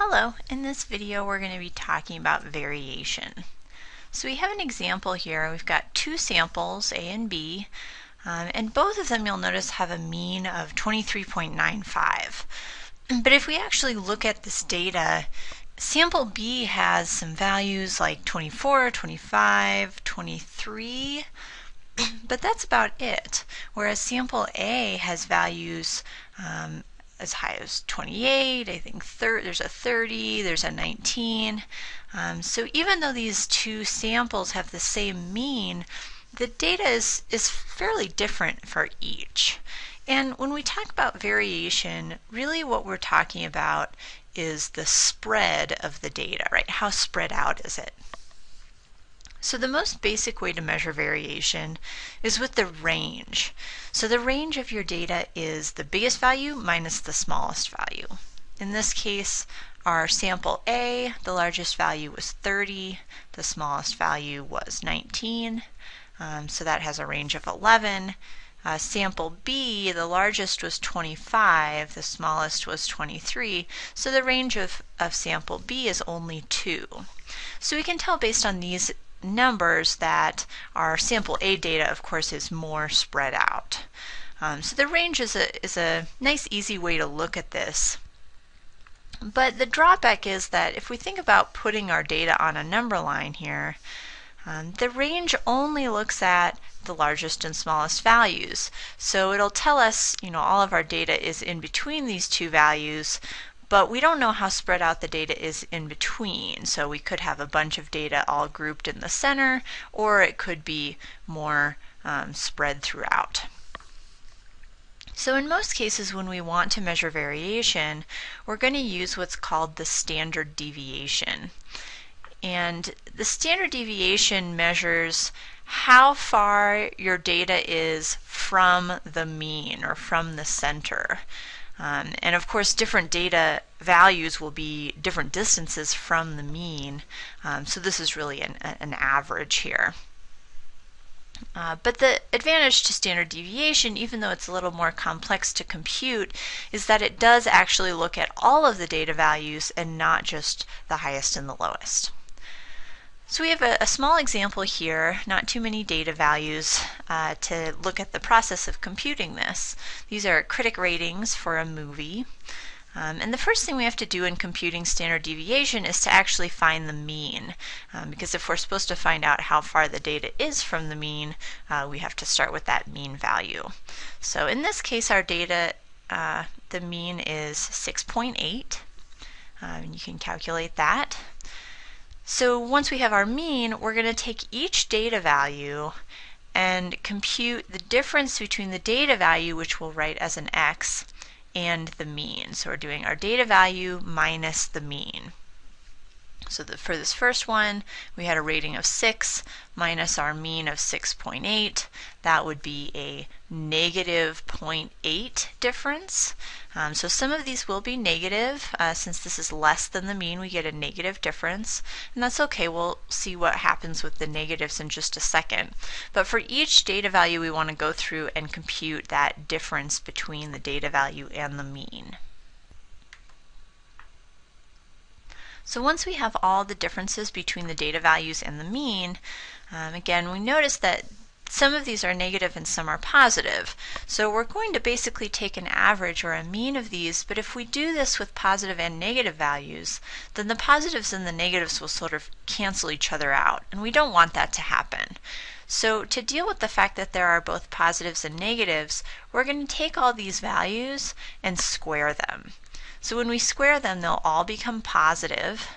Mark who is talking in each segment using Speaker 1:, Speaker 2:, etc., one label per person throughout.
Speaker 1: Hello, in this video we're going to be talking about variation. So we have an example here. We've got two samples, A and B, and both of them you'll notice have a mean of 23.95. But if we actually look at this data, sample B has some values like 24, 25, 23, but that's about it. Whereas sample A has values as high as 28, I think there's a 30, there's a 19. So even though these two samples have the same mean, the data is fairly different for each. And when we talk about variation, really what we're talking about is the spread of the data, right? How spread out is it? So the most basic way to measure variation is with the range. So the range of your data is the biggest value minus the smallest value. In this case, our sample A, the largest value was 30, the smallest value was 19, so that has a range of 11. Sample B, the largest was 25, the smallest was 23, so the range of sample B is only 2. So we can tell based on these numbers that our sample A data, of course, is more spread out. So the range is a nice, easy way to look at this. But the drawback is that if we think about putting our data on a number line here, the range only looks at the largest and smallest values. So it'll tell us, all of our data is in between these two values, but we don't know how spread out the data is in between. So we could have a bunch of data all grouped in the center, or it could be more spread throughout. So in most cases when we want to measure variation, we're going to use what's called the standard deviation. And the standard deviation measures how far your data is from the mean or from the center. And of course different data values will be different distances from the mean, so this is really an average here. But the advantage to standard deviation, even though it's a little more complex to compute, is that it does actually look at all of the data values and not just the highest and the lowest. So we have a small example here, not too many data values to look at the process of computing this. These are critic ratings for a movie. And the first thing we have to do in computing standard deviation is to actually find the mean. Because if we're supposed to find out how far the data is from the mean, we have to start with that mean value. So in this case, our data, the mean is 6.8. And you can calculate that. So once we have our mean, we're going to take each data value and compute the difference between the data value, which we'll write as an x, and the mean. So we're doing our data value minus the mean. So for this first one, we had a rating of 6 minus our mean of 6.8. That would be a negative 0.8 difference. So some of these will be negative. Since this is less than the mean, we get a negative difference. And that's okay. We'll see what happens with the negatives in just a second. But for each data value, we want to go through and compute that difference between the data value and the mean. So once we have all the differences between the data values and the mean, again, we notice that some of these are negative and some are positive. So we're going to basically take an average or a mean of these, but if we do this with positive and negative values, then the positives and the negatives will sort of cancel each other out, and we don't want that to happen. So to deal with the fact that there are both positives and negatives, we're going to take all these values and square them. So when we square them, they'll all become positive.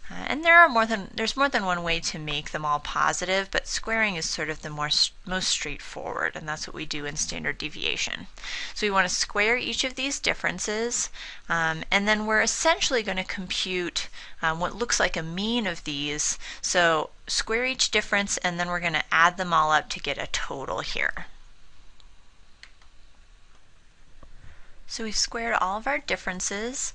Speaker 1: And there's more than one way to make them all positive, but squaring is sort of the most straightforward, and that's what we do in standard deviation. So we want to square each of these differences, and then we're essentially going to compute what looks like a mean of these. So square each difference, and then we're going to add them all up to get a total here. So we've squared all of our differences.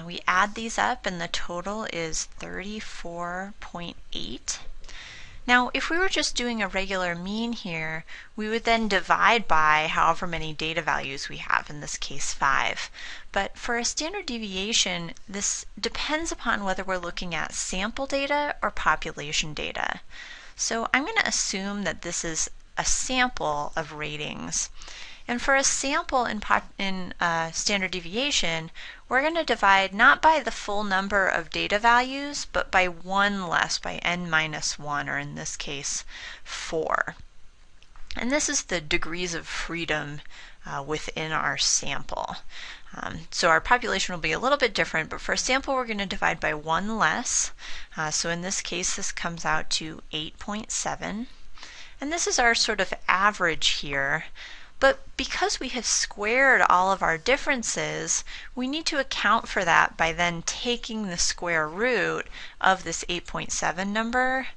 Speaker 1: We add these up and the total is 34.8. Now, if we were just doing a regular mean here, we would then divide by however many data values we have, in this case 5. But for a standard deviation, this depends upon whether we're looking at sample data or population data. So I'm going to assume that this is a sample of ratings. And for a sample in standard deviation, we're going to divide not by the full number of data values, but by one less, by n minus 1, or in this case, 4. And this is the degrees of freedom within our sample. So our population will be a little bit different, but for a sample we're going to divide by one less. So in this case this comes out to 8.7. And this is our sort of average here. But because we have squared all of our differences, we need to account for that by then taking the square root of this 8.7 number.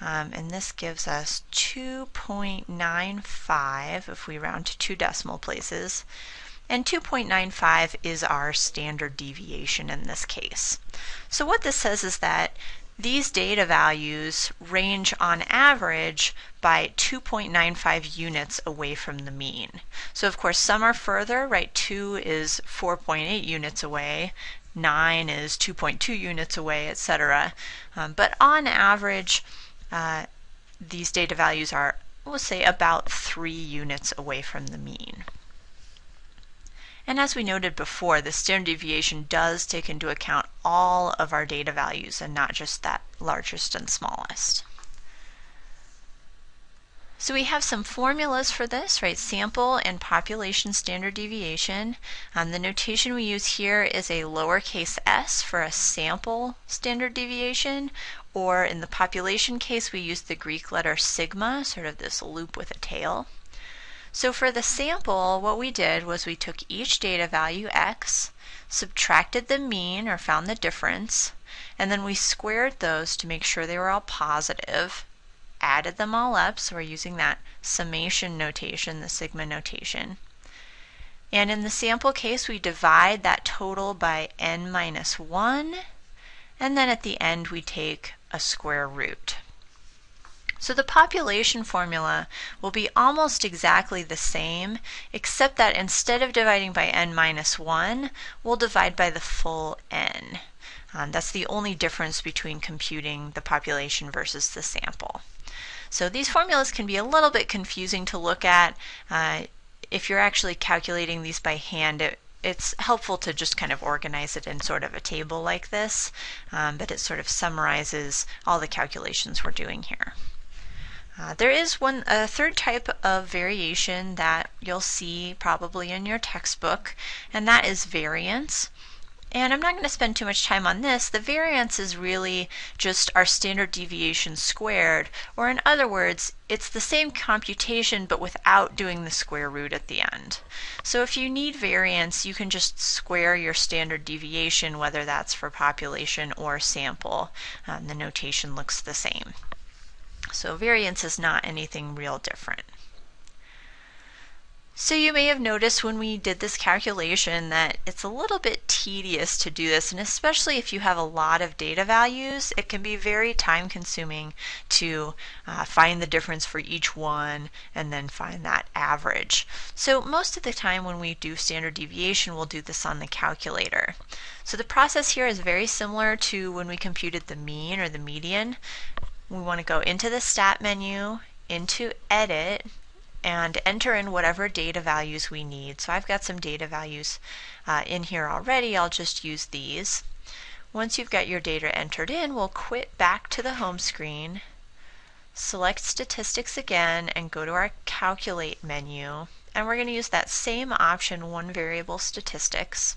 Speaker 1: And this gives us 2.95 if we round to 2 decimal places. And 2.95 is our standard deviation in this case. So what this says is that these data values range on average by 2.95 units away from the mean. So of course some are further, right? 2 is 4.8 units away, 9 is 2.2 units away, etc. But on average, these data values are, we'll say, about 3 units away from the mean. And as we noted before, the standard deviation does take into account all of our data values and not just that largest and smallest. So we have some formulas for this, right? Sample and population standard deviation. The notation we use here is a lowercase s for a sample standard deviation, or in the population case we use the Greek letter sigma, sort of this loop with a tail. So for the sample, what we did was we took each data value x, subtracted the mean or found the difference, and then we squared those to make sure they were all positive, added them all up, so we're using that summation notation, the sigma notation. And in the sample case, we divide that total by n minus 1, and then at the end we take a square root. So the population formula will be almost exactly the same, except that instead of dividing by n minus 1, we'll divide by the full n. That's the only difference between computing the population versus the sample. So these formulas can be a little bit confusing to look at. If you're actually calculating these by hand, it's helpful to just kind of organize it in sort of a table like this, but it sort of summarizes all the calculations we're doing here. There is a third type of variation that you'll see probably in your textbook, and that is variance. And I'm not going to spend too much time on this. The variance is really just our standard deviation squared, or in other words, it's the same computation but without doing the square root at the end. So if you need variance, you can just square your standard deviation, whether that's for population or sample. The notation looks the same. So variance is not anything real different. So you may have noticed when we did this calculation that it's a little bit tedious to do this, and especially if you have a lot of data values, it can be very time consuming to find the difference for each one and then find that average. So most of the time when we do standard deviation, we'll do this on the calculator. So the process here is very similar to when we computed the mean or the median. We want to go into the stat menu, into edit, and enter in whatever data values we need. So I've got some data values in here already. I'll just use these. Once you've got your data entered in, we'll quit back to the home screen, select statistics again, and go to our calculate menu. And we're going to use that same option, one variable statistics.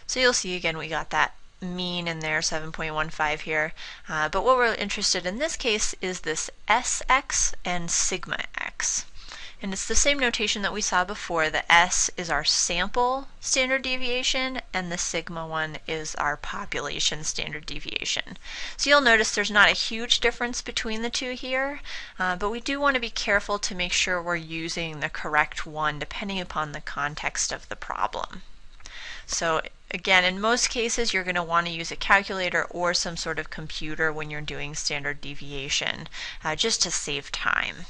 Speaker 1: So you'll see again we got that mean in there, 7.15 here, but what we're interested in this case is this Sx and sigma x. And it's the same notation that we saw before. The S is our sample standard deviation and the sigma one is our population standard deviation. So you'll notice there's not a huge difference between the two here, but we do want to be careful to make sure we're using the correct one depending upon the context of the problem. So Again, in most cases, you're going to want to use a calculator or some sort of computer when you're doing standard deviation, just to save time.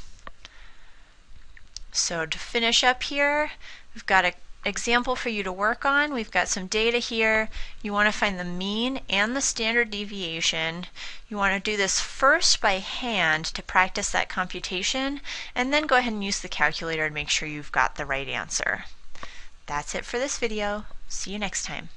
Speaker 1: So to finish up here, we've got an example for you to work on. We've got some data here. You want to find the mean and the standard deviation. You want to do this first by hand to practice that computation, and then go ahead and use the calculator and make sure you've got the right answer. That's it for this video. See you next time.